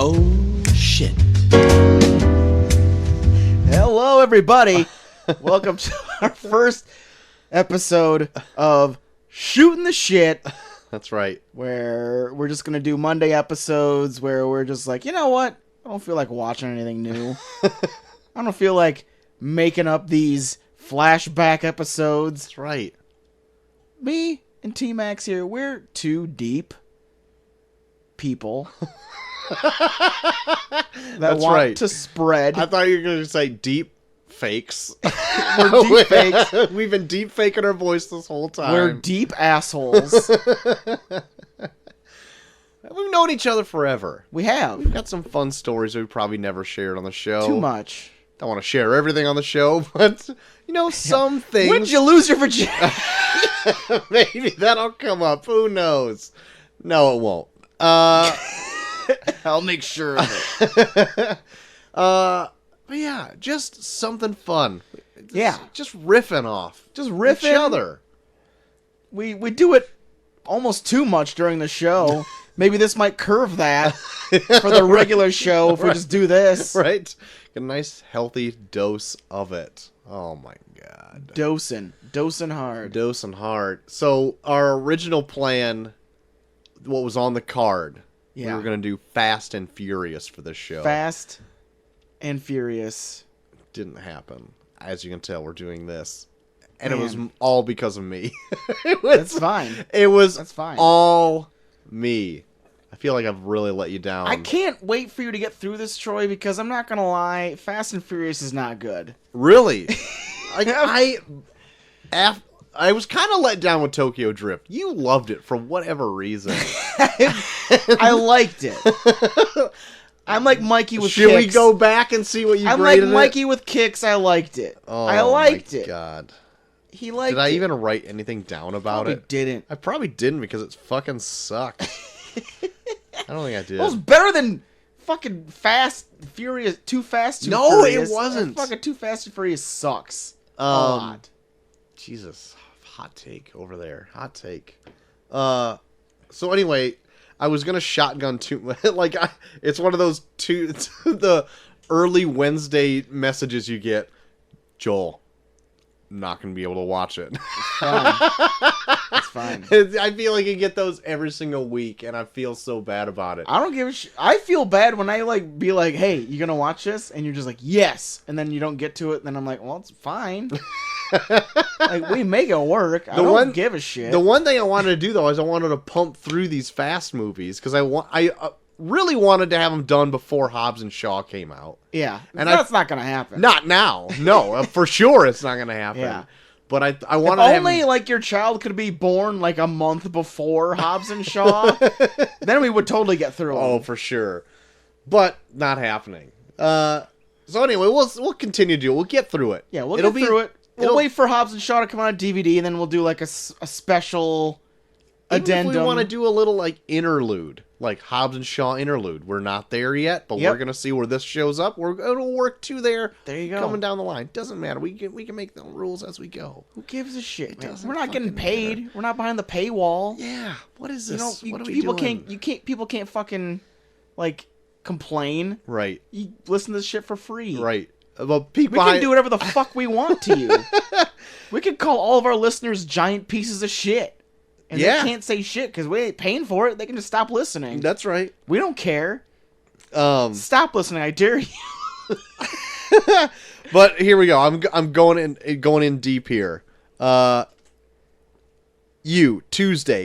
Oh, shit. Hello, everybody. Welcome to our first episode of Shooting the Shit. That's right. Where we're just going to do Monday episodes where we're just like, you know what? I don't feel like watching anything new. I don't feel like making up these flashback episodes. That's right. Me and T-Max here, we're two deep people that want to spread. I thought you were going to say deep fakes. We're deep fakes. We've been deep faking our voice this whole time. We're deep assholes. We've known each other forever. We have. We've got some fun stories we probably never shared on the show. Too much. Don't want to share everything on the show, but, you know, some things. When did you lose your virginity? Maybe that'll come up. Who knows? No, it won't. I'll make sure of it. But yeah, just something fun. Just riffing off. Just riffing. Each other. We do it almost too much during the show. Maybe this might curve that for the regular show if we just do this. Right? Get a nice, healthy dose of it. Oh my god. Dosing hard. Dosing hard. So, our original plan, what was on the card, we were going to do Fast and Furious for this show. Fast and Furious. Didn't happen. As you can tell, we're doing this. And it was all because of me. That's fine. That's fine. All me. I feel like I've really let you down. I can't wait for you to get through this, Troy, because I'm not going to lie, Fast and Furious is not good. Really? I was kind of let down with Tokyo Drift. You loved it for whatever reason. I liked it. I'm like Mikey with Should Kicks. we go back and see what you I'm graded like Mikey with Kicks. I liked it. Oh, I liked it. God. He liked it. Did I even write anything down about it? Didn't. I probably didn't because it fucking sucked. I don't think I did. It was better than fucking Fast Furious. Too Fast, Too No, Furious. it wasn't. Fucking Too Fast and Furious sucks. A lot. Jesus. Hot take over there. Hot take. So anyway, I was going to shotgun two. It's one of those the early Wednesday messages you get. Joel, not going to be able to watch it. It's fine. I feel like you get those every single week, and I feel so bad about it. I don't give a shit. I feel bad when I be like, hey, you going to watch this? And you're just like, yes. And then you don't get to it. And then I'm like, well, it's fine. We make it work. I don't give a shit. The one thing I wanted to do, though, is I wanted to pump through these Fast movies, because I really wanted to have them done before Hobbs and Shaw came out. Yeah, and that's not going to happen. Not now. No, for sure it's not going to happen. Yeah. But I wanted if to only your child could be born a month before Hobbs and Shaw, then we would totally get through them. Oh, for sure. But not happening. So anyway, we'll continue to do it. We'll get through it. Yeah, we'll get through it. We'll wait for Hobbs and Shaw to come out on DVD, and then we'll do a special addendum. If we want to do a little interlude, like Hobbs and Shaw interlude. We're not there yet, but we're gonna see where this shows up. It'll work to there. There you go. Coming down the line, doesn't matter. We can make the rules as we go. Who gives a shit? We're not getting paid. Matter. We're not behind the paywall. Yeah. What is this? What are we people doing? People can't fucking complain. Right. You listen to this shit for free. Right. Well, we can do whatever the fuck we want to you. We can call all of our listeners giant pieces of shit. And they can't say shit because we ain't paying for it. They can just stop listening. That's right. We don't care. Stop listening, I dare you. But here we go. I'm going in deep here. Tuesday,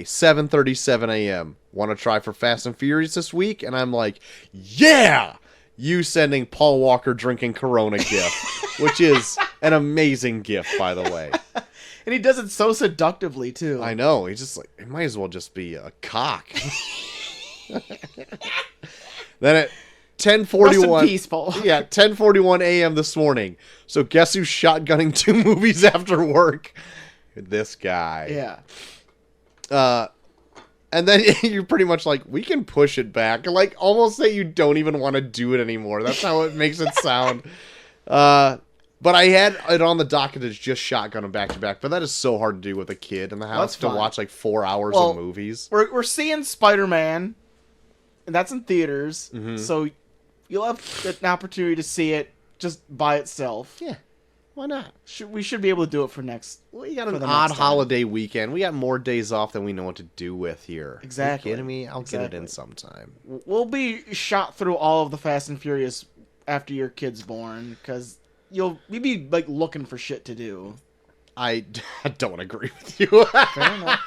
7:37 a.m. Want to try for Fast and Furious this week? And I'm like, yeah! You sending Paul Walker drinking Corona gift, which is an amazing gift, by the way. And he does it so seductively, too. I know. He's just it might as well just be a cock. Then at 10:41, yeah, 10:41 a.m. this morning. So guess who's shotgunning 2 movies after work? This guy. Yeah. And then you're pretty much like, we can push it back. Almost say you don't even want to do it anymore. That's how it makes it sound. But I had it on the docket as just shotgunning back to back. But that is so hard to do with a kid in the house to watch 4 hours of movies. We're seeing Spider-Man. and that's in theaters. Mhm. So you'll have an opportunity to see it just by itself. Yeah. Why not? We should be able to do it for next. We got for an the odd next time. holiday weekend. We got more days off than we know what to do with here. Exactly. Are you kidding me? I'll get it Exactly. in sometime. We'll be shot through all of the Fast and Furious after your kid's born, because you'll be like looking for shit to do. I don't agree with you. Fair enough.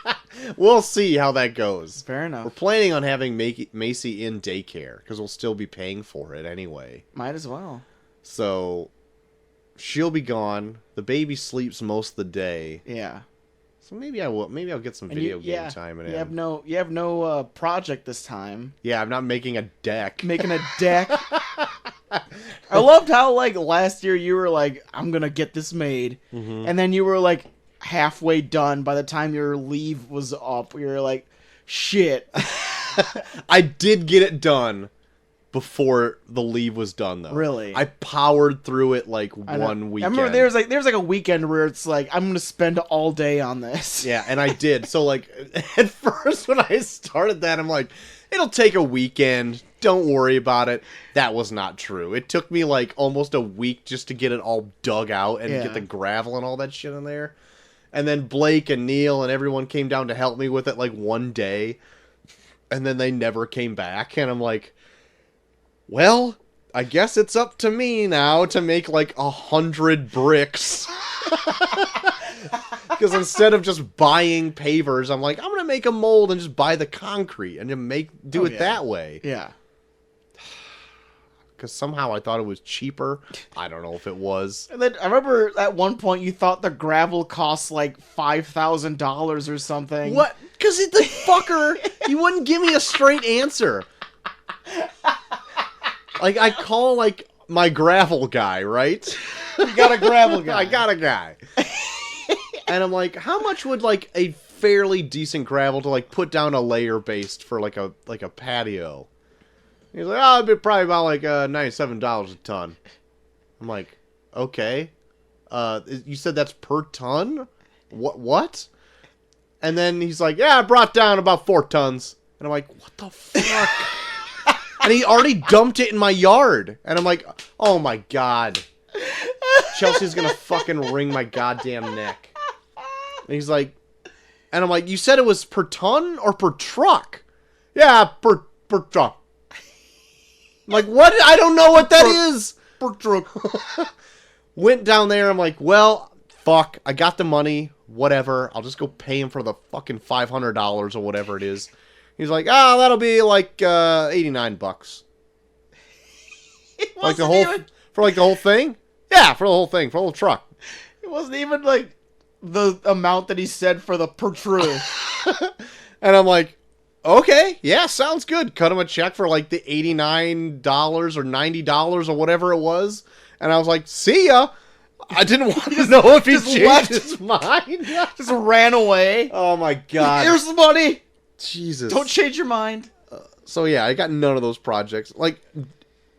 We'll see how that goes. Fair enough. We're planning on having Macy in daycare because we'll still be paying for it anyway. Might as well. So she'll be gone. The baby sleeps most of the day. Yeah. So maybe I will. Maybe I'll get some video game time in. You have no project this time. Yeah, I'm not making a deck. Making a deck. I loved how like last year you were like, I'm gonna get this made, and then you were like halfway done by the time your leave was up. You were like, shit. I did get it done before the leave was done, though. Really? I powered through it like one weekend. I remember there's like a weekend where it's like, I'm gonna spend all day on this. Yeah, and I did. So like at first when I started that, I'm like, it'll take a weekend. Don't worry about it. That was not true. It took me like almost a week just to get it all dug out and get the gravel and all that shit in there. And then Blake and Neil and everyone came down to help me with it like one day. And then they never came back. And I'm like, well, I guess it's up to me now to make like 100 bricks. Because instead of just buying pavers, I'm like, I'm going to make a mold and just buy the concrete and then do it that way. Yeah. Because somehow I thought it was cheaper. I don't know if it was. And then I remember at one point you thought the gravel cost like $5,000 or something. What? Because the fucker, he wouldn't give me a straight answer. Like, I call, like, my gravel guy, right? You got a gravel guy. I got a guy. And I'm like, how much would, like, a fairly decent gravel to, like, put down a layer based for, like a patio? He's like, oh, it'd be probably about, like, $97 a ton. I'm like, okay. You said that's per ton? What? And then he's like, yeah, I brought down about 4 tons. And I'm like, what the fuck? And he already dumped it in my yard. And I'm like, oh my god. Chelsea's gonna fucking wring my goddamn neck. And he's like, and I'm like, you said it was per ton or per truck? Yeah, per truck. I'm like, what? I don't know what that is. Per truck. Went down there. I'm like, well, fuck. I got the money. Whatever. I'll just go pay him for the fucking $500 or whatever it is. He's like, oh, that'll be like $89. Like the whole for like the whole thing? Yeah, for the whole thing, for the whole truck. It wasn't even like the amount that he said for the per true. And I'm like, okay, yeah, sounds good. Cut him a check for like the $89 or $90 or whatever it was. And I was like, see ya. I didn't want to know if he changed his mind. Just ran away. Oh my god. Here's the money. Jesus. Don't change your mind. So yeah, I got none of those projects. Like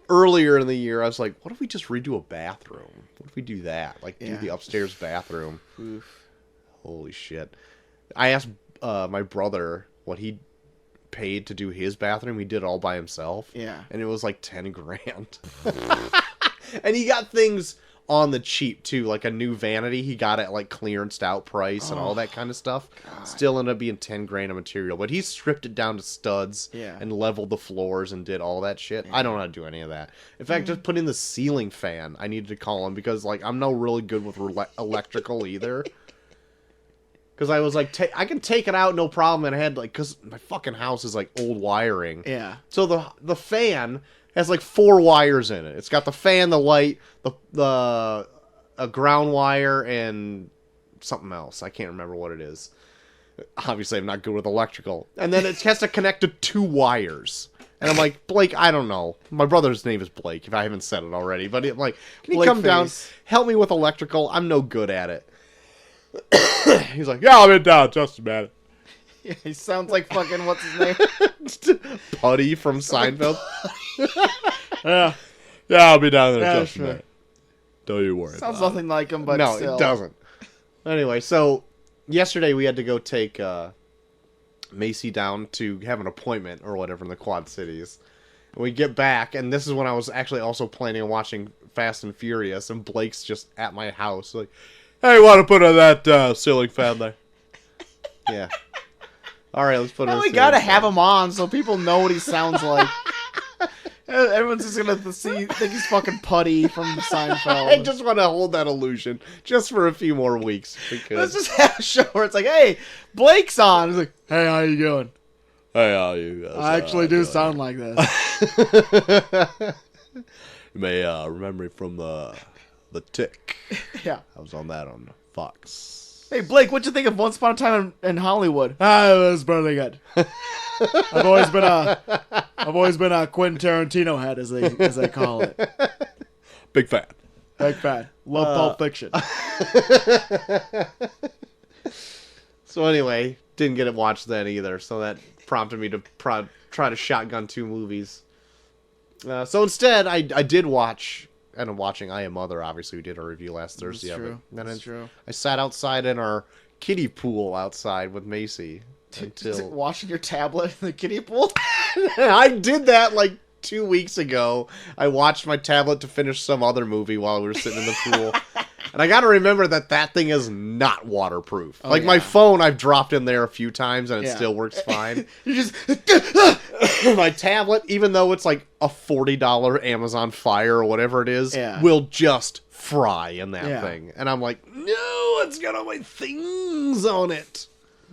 earlier in the year, I was like, what if we just redo a bathroom? What if we do that? Like do the upstairs bathroom. Oof. Holy shit. I asked my brother what he paid to do his bathroom. He did it all by himself. Yeah. And it was like 10 grand. And he got things on the cheap too, like a new vanity he got at like clearanced out price and all that kind of stuff. God. Still ended up being 10 grand of material, but he stripped it down to studs and leveled the floors and did all that shit. I don't know how to do any of that. In fact, just put in the ceiling fan. I needed to call him because like I'm not really good with electrical either. Because I was like, I can take it out no problem, and I had like, because my fucking house is like old wiring. Yeah. So the fan has like 4 wires in it. It's got the fan, the light, a ground wire, and something else. I can't remember what it is. Obviously, I'm not good with electrical. And then it has to connect to 2 wires. And I'm like, Blake, I don't know. My brother's name is Blake, if I haven't said it already. But I'm like, can you come down, help me with electrical? I'm no good at it. He's like, yeah, I'll be down just a minute. Yeah, he sounds like fucking, what's his name? Putty from Seinfeld. Yeah, I'll be down there just a minute. Don't you worry. Sounds nothing like him, but no, still. it doesn't. Anyway, so yesterday we had to go take Macy down to have an appointment or whatever in the Quad Cities. And we get back, and this is when I was actually also planning on watching Fast and Furious, and Blake's just at my house, like, hey, you want to put on that ceiling fan there? Yeah. All right, let's put on. We gotta have him on so people know what he sounds like. Everyone's just gonna think he's fucking Putty from Seinfeld. I just want to hold that illusion just for a few more weeks. Let's just have a show where it's like, hey, Blake's on. He's like, hey, how you doing? Hey, how you guys? I actually do sound like this. You may remember me from the Tick. Yeah. I was on that on Fox. Hey, Blake, what'd you think of Once Upon a Time in Hollywood? It was pretty good. I've always been a Quentin Tarantino head, as they call it. Big fan. Big fan. Love Pulp Fiction. So anyway, didn't get it watched then either. So that prompted me to try to shotgun 2 movies. So instead, I did watch. And I'm watching I Am Mother, obviously. We did a review last Thursday of it. That's true. I sat outside in our kiddie pool outside with Macy. Until washing your tablet in the kiddie pool? I did that like 2 weeks ago. I watched my tablet to finish some other movie while we were sitting in the pool. And I got to remember that thing is not waterproof. My phone, I've dropped in there a few times and it still works fine. You just... My tablet, even though it's like a $40 Amazon Fire or whatever it is, will just fry in that thing. And I'm like, no, it's got all my things on it.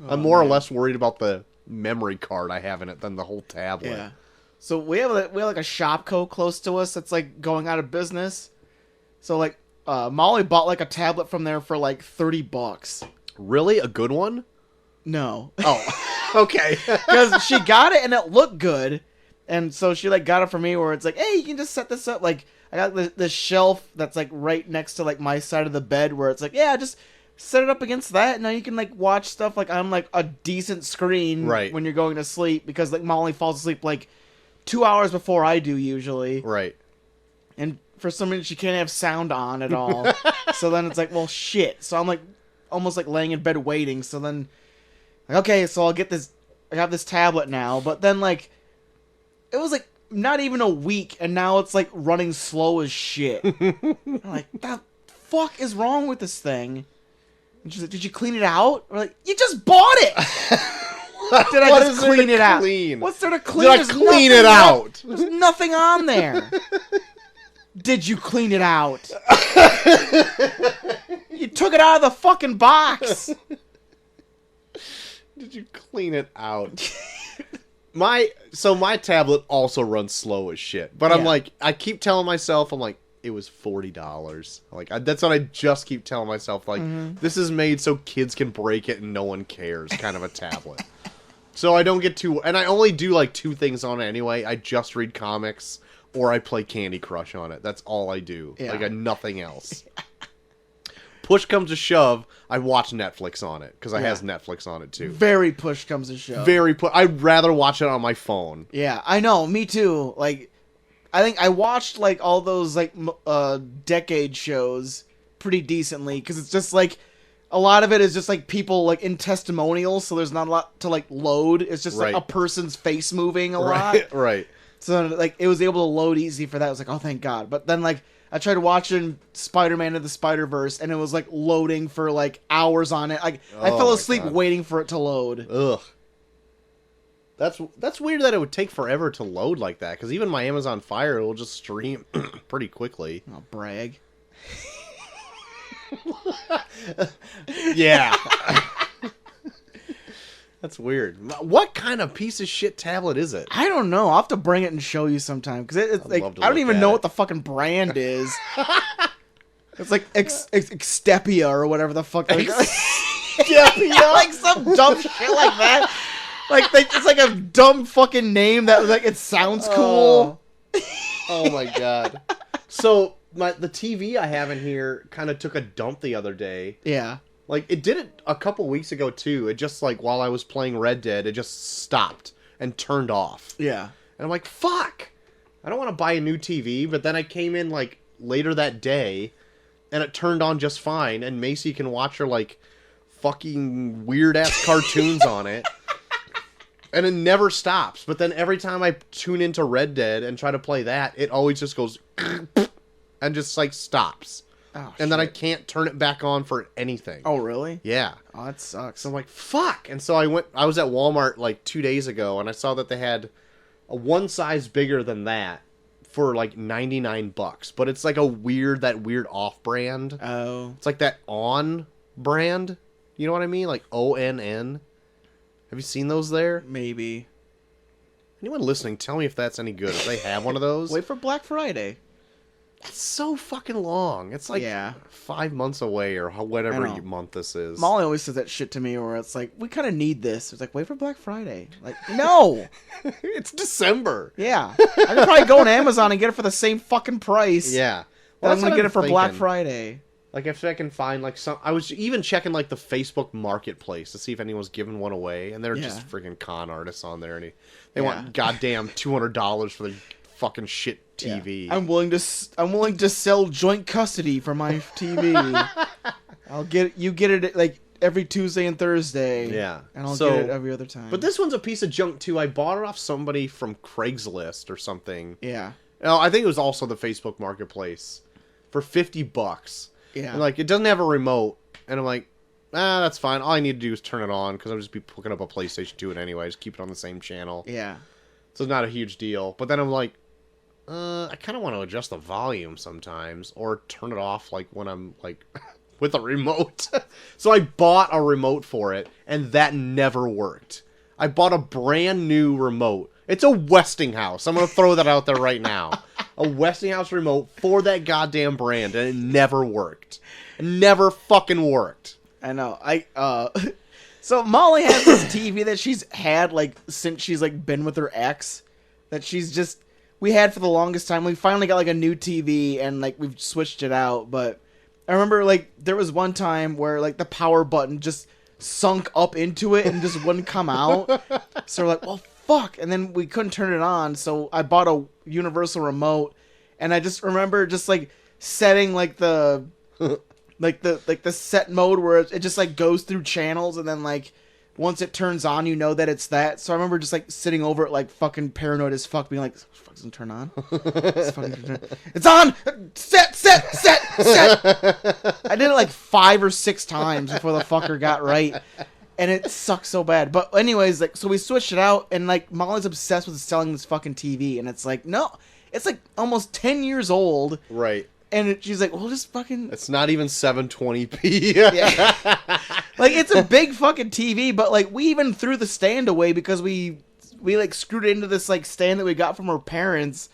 I'm more or less worried about the memory card I have in it than the whole tablet. Yeah. So we have like a Shopko close to us that's like going out of business. So like Molly bought like a tablet from there for like $30. Really? A good one? No. Oh, okay. Because she got it and it looked good, and so she like got it for me. Where it's like, hey, you can just set this up. Like I got this shelf that's like right next to like my side of the bed, where it's like, yeah, just set it up against that, and now you can like watch stuff like on like a decent screen when you're going to sleep. Because like Molly falls asleep like 2 hours before I do usually. Right. And for some reason she can't have sound on at all. So then it's like, well, shit. So I'm like almost like laying in bed waiting. So then, like, okay, so I'll get this. I have this tablet now, but then like, it was like not even a week, and now it's like running slow as shit. I'm like, the fuck is wrong with this thing? And she's like, did you clean it out? We're like, you just bought it. Did I just clean it out? What's there to clean? Did I clean it out? There's nothing on there. Did you clean it out? You took it out of the fucking box. Did you clean it out? My tablet also runs slow as shit. But I'm like, I keep telling myself, I'm like, it was $40. Like, that's what I just keep telling myself. Like, this is made so kids can break it and no one cares, kind of a tablet. So I don't get too... And I only do, like, 2 things on it anyway. I just read comics, or I play Candy Crush on it. That's all I do. Yeah. Like, nothing else. Push comes to shove, I watch Netflix on it, because it has Netflix on it, too. Very push comes to shove. I'd rather watch it on my phone. Yeah, I know. Me too. Like, I think I watched, like, all those, like, decade shows pretty decently, because it's just, like... A lot of it is just, like, people, like, in testimonials, so there's not a lot to, like, load. It's just, like, a person's face moving a lot. Right. So, like, it was able to load easy for that. I was like, oh, thank God. But then, like, I tried watching Spider-Man and the Spider-Verse, and it was, like, loading for, like, hours on it. Like, I fell asleep waiting for it to load. Ugh. That's weird that it would take forever to load like that, because even my Amazon Fire will just stream pretty quickly. Oh, brag. Yeah. That's weird. What kind of piece of shit tablet is it? I don't know. I'll have to bring it and show you sometime, because it's like, I don't even know what the fucking brand is. It's like Extepia or whatever the fuck. Extepia? Like some dumb shit like that. Like, it's like a dumb fucking name that, like, it sounds cool. Oh my God. So... the TV I have in here kind of took a dump the other day. Yeah. Like, it did it a couple weeks ago, too. It just, like, while I was playing Red Dead, it just stopped and turned off. Yeah. And I'm like, fuck! I don't want to buy a new TV, but then I came in, like, later that day, and it turned on just fine, and Macy can watch her, like, fucking weird-ass cartoons on it. And it never stops. But then every time I tune into Red Dead and try to play that, it always just goes and just like stops. Oh, and then I can't turn it back on for anything. Oh, really? Yeah. Oh, that sucks. So I'm like, fuck. And so I was at Walmart like 2 days ago and I saw that they had a one size bigger than that for like $99. But it's like that weird off brand. Oh. It's like that On brand. You know what I mean? Like ONN. Have you seen those there? Maybe. Anyone listening, tell me if that's any good. If they have one of those. Wait for Black Friday. It's so fucking long. It's like 5 months away or whatever month this is. Molly always says that shit to me where it's like, we kind of need this. It's like, wait for Black Friday. Like, no! It's December. Yeah. I could probably go on Amazon and get it for the same fucking price. Yeah. Well, I'm going to get it for Black Friday. Like, if I can find, like, some... I was even checking, like, the Facebook Marketplace to see if anyone's giving one away. And they're just freaking con artists on there. And they want goddamn $200 for the fucking shit TV. Yeah. I'm willing to sell joint custody for my TV. You get it like every Tuesday and Thursday. Yeah. And I'll get it every other time. But this one's a piece of junk too. I bought it off somebody from Craigslist or something. Yeah. No, I think it was also the Facebook Marketplace for $50. Yeah. And like it doesn't have a remote, and I'm like, that's fine. All I need to do is turn it on because I'll just be hooking up a PlayStation to it anyway. Just keep it on the same channel. Yeah. So it's not a huge deal. But then I'm like, I kind of want to adjust the volume sometimes or turn it off like when I'm like with a remote. So I bought a remote for it and that never worked. I bought a brand new remote. It's a Westinghouse. I'm going to throw that out there right now. A Westinghouse remote for that goddamn brand and it never worked. It never fucking worked. I know. So Molly has this TV that she's had like since she's like been with her ex that we had for the longest time. We finally got like a new TV and like we've switched it out, but I remember like there was one time where like the power button just sunk up into it and just wouldn't come out. So we're like, well, fuck. And then we couldn't turn it on. So I bought a universal remote and I just remember just like setting like the set mode where it just like goes through channels and then like once it turns on, you know that it's that. So I remember just like sitting over it like fucking paranoid as fuck, being like, fuck doesn't turn on. It's on! Set! I did it like 5 or 6 times before the fucker got right. And it sucks so bad. But anyways, like, so we switched it out and like Molly's obsessed with selling this fucking TV. And it's like, no, it's like almost 10 years old. Right. And she's like, well, just fucking... It's not even 720p. Yeah. Like, it's a big fucking TV, but, like, we even threw the stand away because we like, screwed it into this, like, stand that we got from her parents.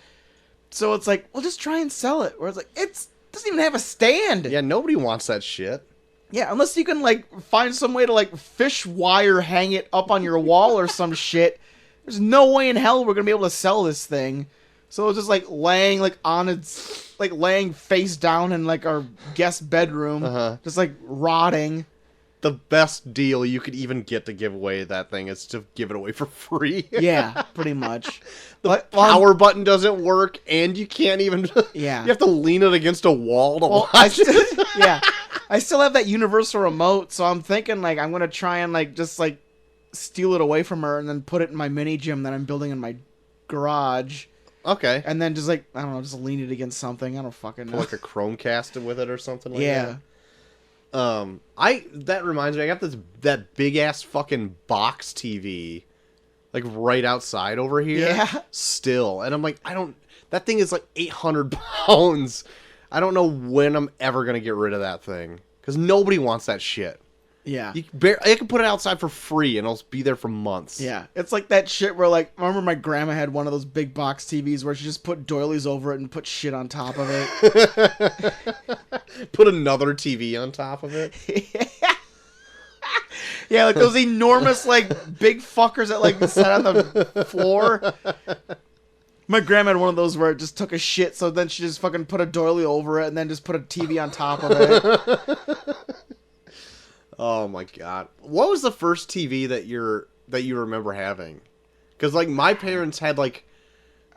So it's like, well, just try and sell it. Where it's like, it doesn't even have a stand. Yeah, nobody wants that shit. Yeah, unless you can, like, find some way to, like, fish wire hang it up on your wall or some shit. There's no way in hell we're gonna be able to sell this thing. So it's just, like, laying, like, on its... Like, laying face down in, like, our guest bedroom. Just, like, rotting. The best deal you could even get to give away that thing is to give it away for free. Yeah, pretty much. The power button doesn't work, and you can't even... Yeah. You have to lean it against a wall to watch it. Yeah. I still have that universal remote, so I'm thinking, like, I'm going to try and, like, just, like, steal it away from her and then put it in my mini gym that I'm building in my garage. Okay. And then just like, I don't know, just lean it against something. I don't fucking know. Like a Chromecast with it or something like that. That reminds me, I got that big ass fucking box TV like right outside over here. Yeah. Still. And I'm like, that thing is like 800 pounds. I don't know when I'm ever going to get rid of that thing. Because nobody wants that shit. Yeah. You can put it outside for free and it'll be there for months. Yeah. It's like that shit where, like, I remember my grandma had one of those big box TVs where she just put doilies over it and put shit on top of it. Put another TV on top of it. Yeah, like those enormous, like, big fuckers that, like, sat on the floor. My grandma had one of those where it just took a shit, so then she just fucking put a doily over it and then just put a TV on top of it. Oh my god! What was the first TV that you remember having? Because like my parents had like,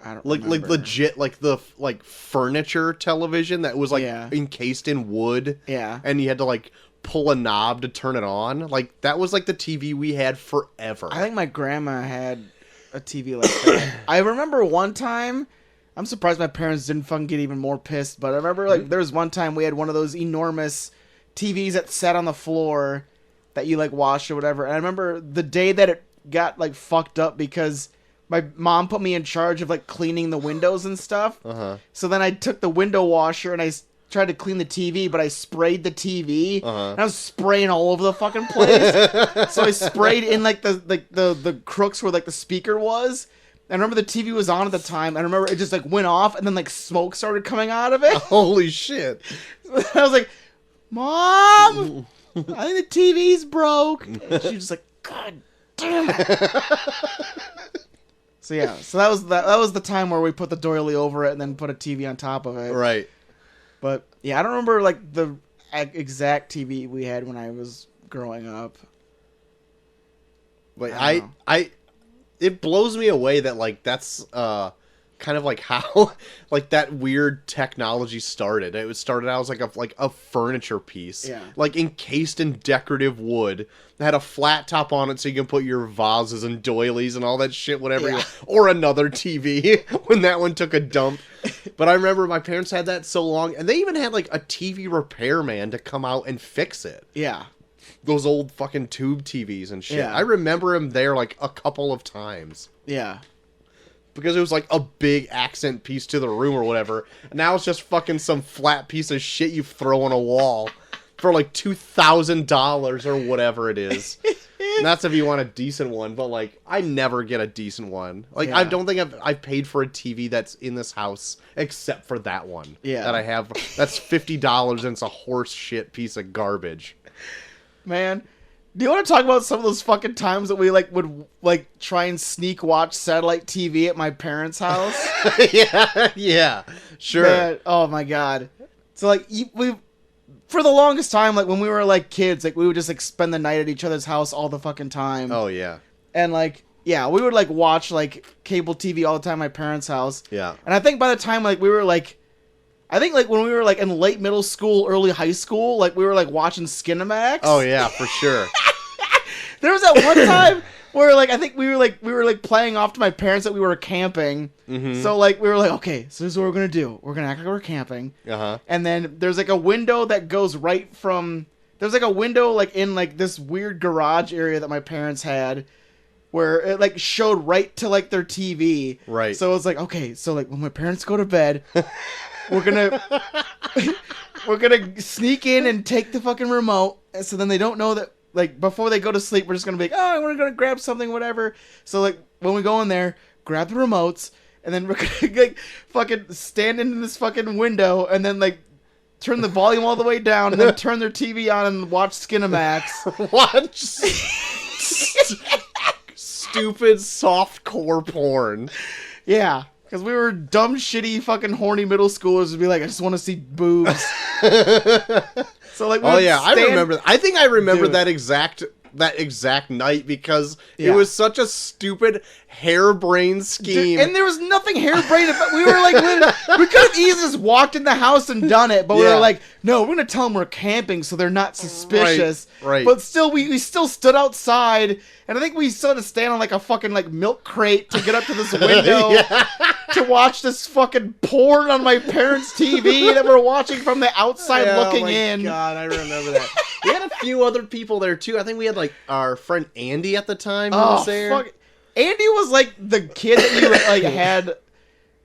I don't like remember. legit like the furniture television that was like Yeah. encased in wood. Yeah. And you had to like pull a knob to turn it on. Like, that was, like, the TV we had forever. I think my grandma had a TV like that. I remember one time, I'm surprised my parents didn't fucking get even more pissed, but I remember, like, there was one time we had one of those enormous TVs that sat on the floor that you, like, wash or whatever. And I remember the day that it got, like, fucked up because my mom put me in charge of, like, cleaning the windows and stuff. So then I took the window washer and I tried to clean the TV, but I sprayed the TV. And I was spraying all over the fucking place. So I sprayed in, like, the crooks where, like, the speaker was. And I remember the TV was on at the time. And I remember it just, like, went off and then, like, smoke started coming out of it. Holy shit. I was like, Mom, I think the TV's broke. And she was just like, God damn it. So yeah, so that was the time where we put the doily over it and then put a TV on top of it. Right. But yeah, I don't remember like the exact TV we had when I was growing up. But it blows me away that like that's kind of like how like that weird technology started. It was started out as like a furniture piece, like encased in decorative wood that had a flat top on it so you can put your vases and doilies and all that shit, whatever. Or another TV when that one took a dump. But I remember my parents had that so long, and they even had like a TV repairman to come out and fix it. Yeah. Those old fucking tube TVs and shit. Yeah. I remember him there like a couple of times. Yeah. Because it was like a big accent piece to the room or whatever. And now it's just fucking some flat piece of shit you throw on a wall for like $2,000 or whatever it is. And that's if you want a decent one, but like I never get a decent one. Like I don't think I've paid for a TV that's in this house except for that one. That I have. That's $50 and it's a horse shit piece of garbage. Man, do you want to talk about some of those fucking times that we like would like try and sneak watch satellite TV at my parents' house? yeah, sure. Man, oh my god. So like we for the longest time, like when we were like kids, like we would just like spend the night at each other's house all the fucking time. Oh yeah. And like yeah, we would like watch like cable TV all the time at my parents' house. Yeah. And I think by the time like we were like I think, like, when we were, like, in late middle school, early high school, like, we were, like, watching Skinamax. Oh, yeah, for sure. There was that one time where, like, I think we were playing off to my parents that we were camping. Mm-hmm. So, like, we were like, okay, so this is what we're going to do. We're going to act like we're camping. Uh-huh. And then there's, like, a window that goes right from... There's, like, a window, like, in, like, this weird garage area that my parents had where it, like, showed right to, like, their TV. Right. So it was like, okay, so, like, when my parents go to bed... We're gonna sneak in and take the fucking remote, so then they don't know that, like, before they go to sleep, we're just gonna be like, oh, we're gonna grab something, whatever. So, like, when we go in there, grab the remotes, and then we're gonna, like, fucking stand in this fucking window, and then, like, turn the volume all the way down, and then turn their TV on and watch Skinamax. Watch stupid softcore porn. Yeah. Because we were dumb, shitty, fucking horny middle schoolers would be like, I just want to see boobs. So like, oh yeah, I remember. I think I remember that exact night because it was such a stupid harebrained scheme. And there was nothing harebrained about. We were like, we could have easily just walked in the house and done it, but we were like, no, we're gonna tell them we're camping so they're not suspicious. Right. But still, we still stood outside, and I think we still had to stand on like a fucking like milk crate to get up to this window to watch this fucking porn on my parents' TV that we're watching from the outside looking in. Oh my god, I remember that. We had a few other people there too. I think we had like our friend Andy at the time who was there. Fuck. Andy was like the kid that you like had.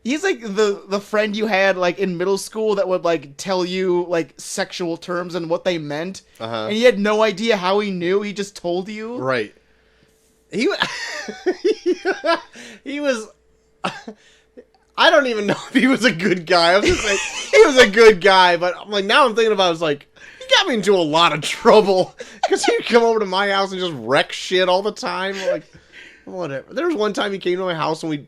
He's like the friend you had like in middle school that would like tell you like sexual terms and what they meant, and he had no idea how he knew. He just told you. Right. He was. I don't even know if he was a good guy. I was just like, he was a good guy, but I'm like, now I'm thinking about it, I was like, he got me into a lot of trouble because he'd come over to my house and just wreck shit all the time. Like, whatever. There was one time he came to my house and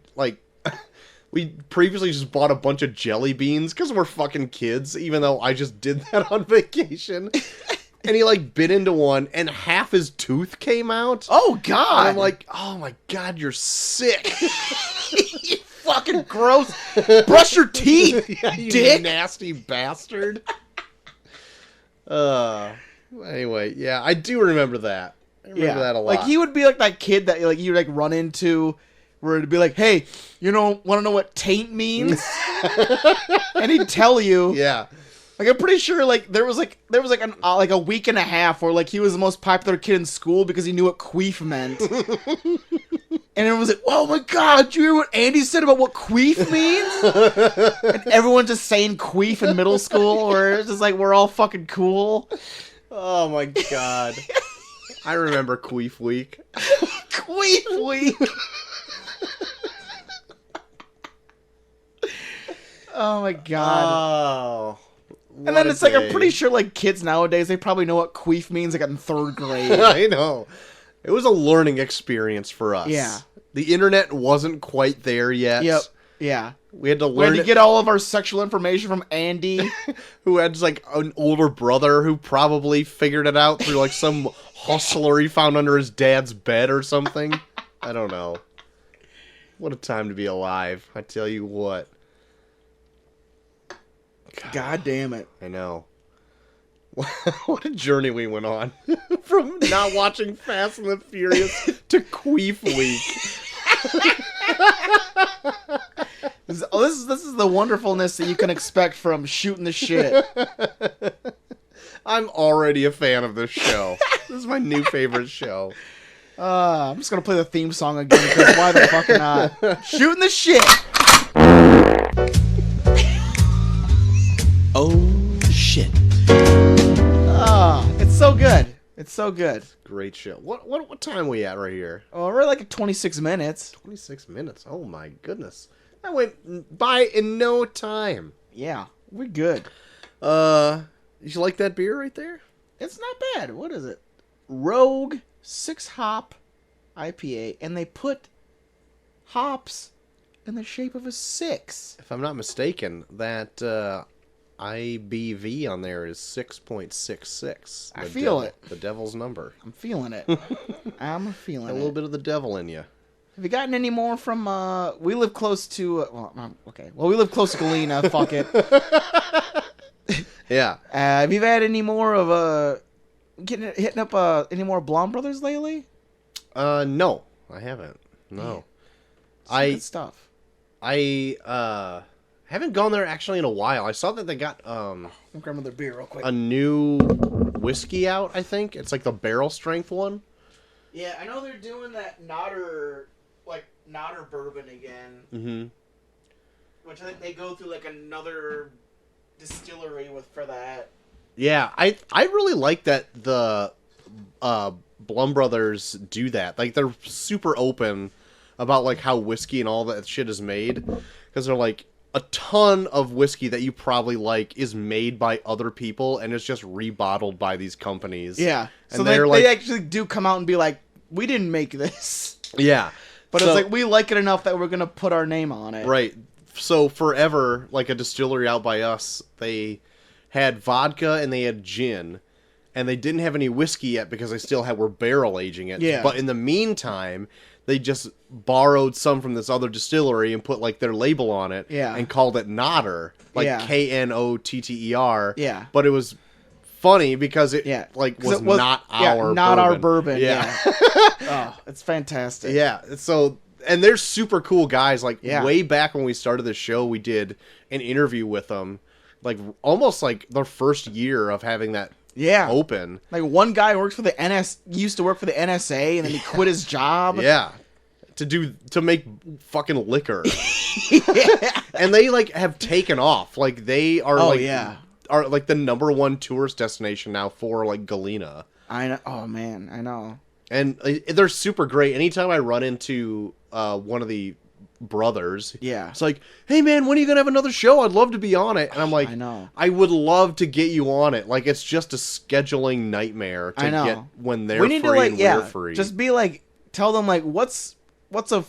we previously just bought a bunch of jelly beans because we're fucking kids, even though I just did that on vacation. And he like bit into one and half his tooth came out. Oh god. And I'm like, oh my god, you're sick. You fucking gross. Brush your teeth, yeah, you dick. Nasty bastard. Anyway, yeah, I do remember that. I remember that a lot. Like, he would be like that kid that like you like run into where it'd be like, hey, want to know what taint means? And he'd tell you. Yeah. Like, I'm pretty sure like there was like a week and a half where like he was the most popular kid in school because he knew what queef meant. And it was like, oh my god, do you hear what Andy said about what queef means? And everyone's just saying queef in middle school, where it's just like we're all fucking cool. Oh my god. I remember Queef Week. Queef Week. Oh my god. Oh. And then it's like, I'm pretty sure like kids nowadays, they probably know what queef means like in 3rd grade. I know. It was a learning experience for us. Yeah. The internet wasn't quite there yet. Yep. Yeah. We had to learn. We had to get all of our sexual information from Andy, who had like an older brother who probably figured it out through like some hustler he found under his dad's bed or something. I don't know. What a time to be alive. I tell you what. God damn it. I know. What a journey we went on. From not watching Fast and the Furious to Queef Week. This is the wonderfulness that you can expect from shooting the shit. I'm already a fan of this show. This is my new favorite show. I'm just gonna play the theme song again because why the fuck not? Shooting the shit. Oh shit. It's so good. It's so good. Great show. What time are we at right here? Oh, we're like at 26 minutes. 26 minutes. Oh my goodness. That went by in no time. Yeah, we're good. You like that beer right there? It's not bad. What is it? Rogue 6-hop IPA, and they put hops in the shape of a 6. If I'm not mistaken, that IBV on there is 6.66. I feel it. The devil's number. I'm feeling it. I'm feeling it. A little bit of the devil in you. Have you gotten any more from, we live close to, okay. Well, we live close to Galena, fuck it. Yeah. Have you had any more of, hitting up, any more Blaum Brothers lately? No. I haven't. No. Good stuff. I haven't gone there actually in a while. I saw that they got, I'll grab another beer real quick. a new whiskey out, I think. It's like the barrel strength one. Yeah, I know they're doing that Nodder bourbon again. Mm-hmm. Which I think they go through like another distillery for that. Yeah, I really like that the Blum Brothers do that. Like, they're super open about like how whiskey and all that shit is made, because they're like, a ton of whiskey that you probably like is made by other people and it's just rebottled by these companies. Yeah, and so they actually do come out and be like, we didn't make this. Yeah, but it's like, we like it enough that we're gonna put our name on it. Right. So forever, like a distillery out by us, they had vodka and they had gin, and they didn't have any whiskey yet because they still were barrel aging it. Yeah. But in the meantime, they just borrowed some from this other distillery and put like their label on it. Yeah. And called it Nodder, like Knotter. Yeah. But it was funny because it was not our bourbon. Yeah. Oh, it's fantastic. Yeah. So, and they're super cool guys. Like, Yeah. way back when we started the show, we did an interview with them, like almost like their first year of having that open. Like, one guy works for the used to work for the NSA, and then he quit his job. Yeah. To make fucking liquor. And they like have taken off. Like, they are are like the #1 tourist destination now for like Galena. I know. Oh man, I know. And they're super great. Anytime I run into one of the brothers, it's like, hey man, when are you gonna have another show? I'd love to be on it. And I'm like, I know, I would love to get you on it. Like, it's just a scheduling nightmare to get when they're free and we're free. Just be like, tell them like, what's your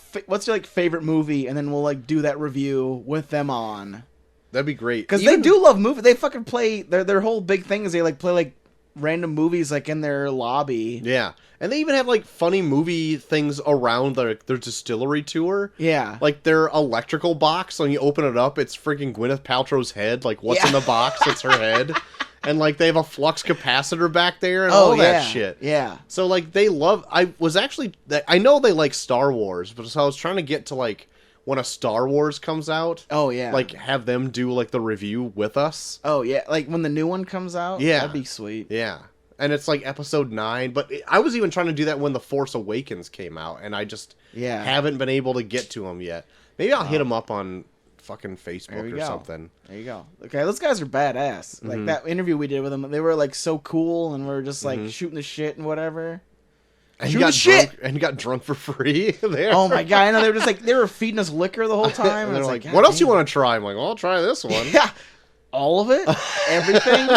like favorite movie, and then we'll like do that review with them on. That'd be great, because they do love movies. They fucking play their whole big thing is they like play like random movies like in their lobby. Yeah. And they even have like funny movie things around their distillery tour. Yeah. Like their electrical box, when you open it up, it's freaking Gwyneth Paltrow's head. Like, what's in the box? It's her head. And like they have a flux capacitor back there and all that shit. Yeah. So like they love. I know they like Star Wars, but so I was trying to get to like when a Star Wars comes out. Oh yeah. Like have them do like the review with us. Oh yeah. Like when the new one comes out. Yeah. That'd be sweet. Yeah. And it's like episode 9, but I was even trying to do that when The Force Awakens came out, and I just haven't been able to get to them yet. Maybe I'll hit them up on fucking Facebook or something. There you go. Okay, those guys are badass. Like that interview we did with them, they were like so cool, and we were just like shooting the shit and whatever. And you got drunk for free there. Oh my god! I know they were just like they were feeding us liquor the whole time. And they're like, "What else you want to try?" I'm like, "Well, I'll try this one." Yeah, all of it, everything.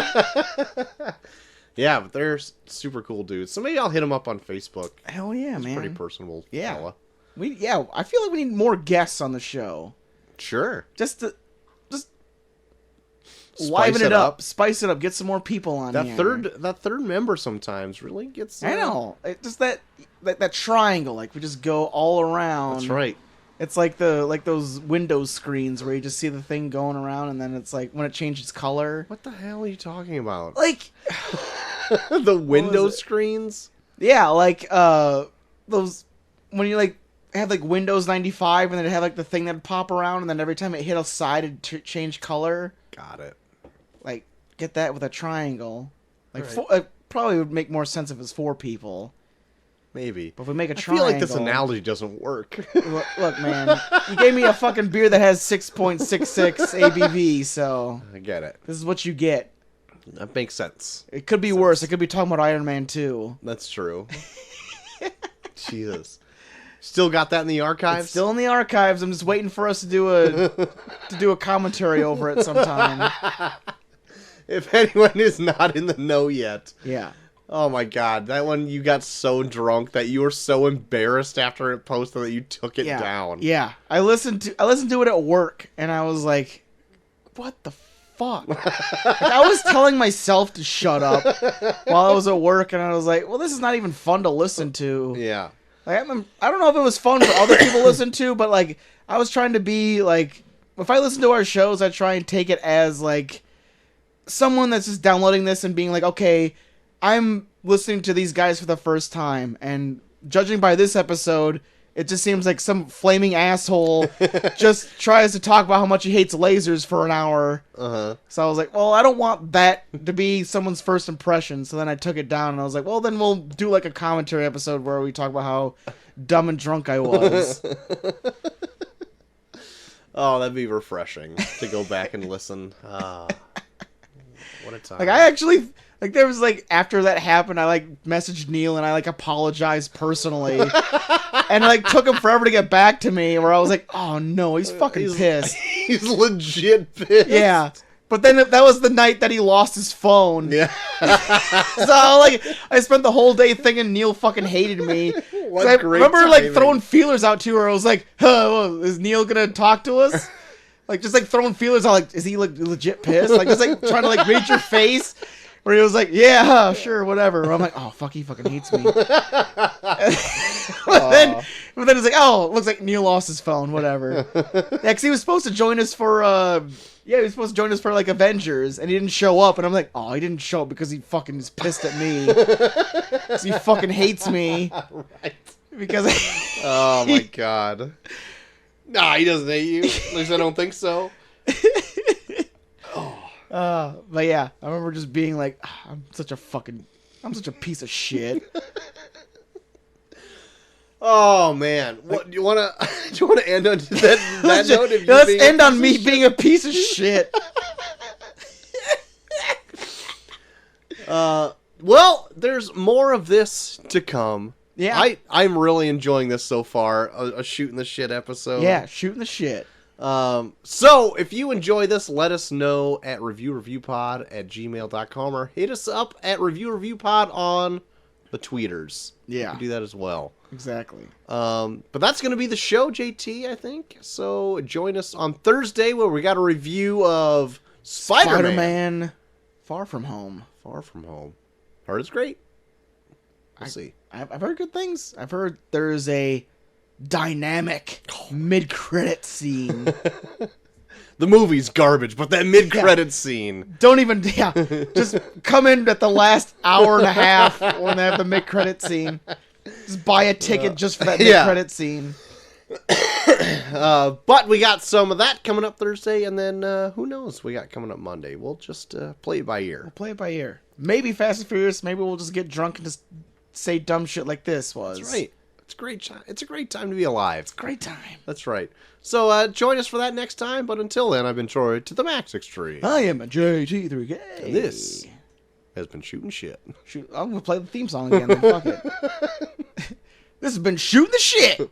Yeah, but they're super cool dudes. So maybe I'll hit them up on Facebook. Hell yeah, He's man! Pretty personable fella. I feel like we need more guests on the show. Sure. Just liven it up, spice it up, get some more people on here. That third member sometimes really gets. I know. Just that triangle, like we just go all around. That's right. It's like those Windows screens where you just see the thing going around, and then it's like when it changes color. What the hell are you talking about? Like the Windows screens? Yeah, like those when you like have like Windows 95, and then it had like the thing that'd pop around, and then every time it hit a side, it'd change color. Got it. Like get that with a triangle. Like right. It probably would make more sense if it was 4 people. Maybe. But if we make a triangle... I feel like this analogy doesn't work. Look, man. You gave me a fucking beer that has 6.66 ABV, so... I get it. This is what you get. That makes sense. It could be worse. It could be talking about Iron Man 2. That's true. Jesus. Still got that in the archives? It's still in the archives. I'm just waiting for us to do a commentary over it sometime. If anyone is not in the know yet. Yeah. Oh my god, that one you got so drunk that you were so embarrassed after it posted that you took it down. Yeah. I listened to it at work, and I was like, what the fuck? Like, I was telling myself to shut up while I was at work, and I was like, well, this is not even fun to listen to. Yeah. Like, I don't know if it was fun for other people to listen to, but like I was trying to be like, if I listen to our shows, I try and take it as like someone that's just downloading this and being like, okay, I'm listening to these guys for the first time, and judging by this episode, it just seems like some flaming asshole just tries to talk about how much he hates lasers for an hour. Uh-huh. So I was like, well, I don't want that to be someone's first impression. So then I took it down, and I was like, well, then we'll do like a commentary episode where we talk about how dumb and drunk I was. Oh, that'd be refreshing to go back and listen. What a time. Like, I actually... Like, there was, like, after that happened, I, like, messaged Neil, and I, like, apologized personally. And, like, took him forever to get back to me, where I was like, oh, no, he's fucking pissed. He's legit pissed. Yeah. But then that was the night that he lost his phone. Yeah. So, like, I spent the whole day thinking Neil fucking hated me. What I great remember, timing. like, throwing feelers out to her. I was like, is Neil gonna talk to us? Like, just, like, throwing feelers out, like, is he, like, legit pissed? Like, just, like, trying to, like, read your face. Where he was like, yeah, sure, whatever. I'm like, oh, fuck, he fucking hates me. But then it's like, oh, it looks like Neil lost his phone, whatever. Yeah, because he was supposed to join us for, like, Avengers, and he didn't show up. And I'm like, oh, he didn't show up because he fucking is pissed at me. Because he fucking hates me. Right. Because... Oh, my God. Nah, he doesn't hate you. At least I don't think so. But yeah, I remember just being like, I'm such a piece of shit. Oh man, what do you want to end on that note? Let's end on me being a piece of shit. Well, there's more of this to come. Yeah, I'm really enjoying this so far. A shooting the shit episode. Yeah, shooting the shit. So if you enjoy this, let us know at reviewreviewpod@gmail.com, or hit us up at reviewreviewpod on the tweeters. Yeah, you can do that as well. Exactly. But that's going to be the show, JT, I think. So join us on Thursday where we got a review of Spider-Man Far From Home. Far From Home. Heard it's great. We'll see. I've heard good things. I've heard there's a dynamic mid-credit scene. The movie's garbage, but that mid-credit scene. Don't even, just come in at the last hour and a half when they have the mid-credit scene. Just buy a ticket just for that mid-credit scene. But we got some of that coming up Thursday, and then who knows we got coming up Monday. We'll just play it by ear. We'll play it by ear. Maybe Fast and Furious. Maybe we'll just get drunk and just say dumb shit like this was. That's right. It's a great time to be alive. It's a great time. That's right. So join us for that next time. But until then, I've been Troy to the max extreme. I am a JT3K. And this has been Shooting Shit. I'm gonna play the theme song again. Then fuck it. This has been Shooting the Shit.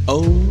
Oh.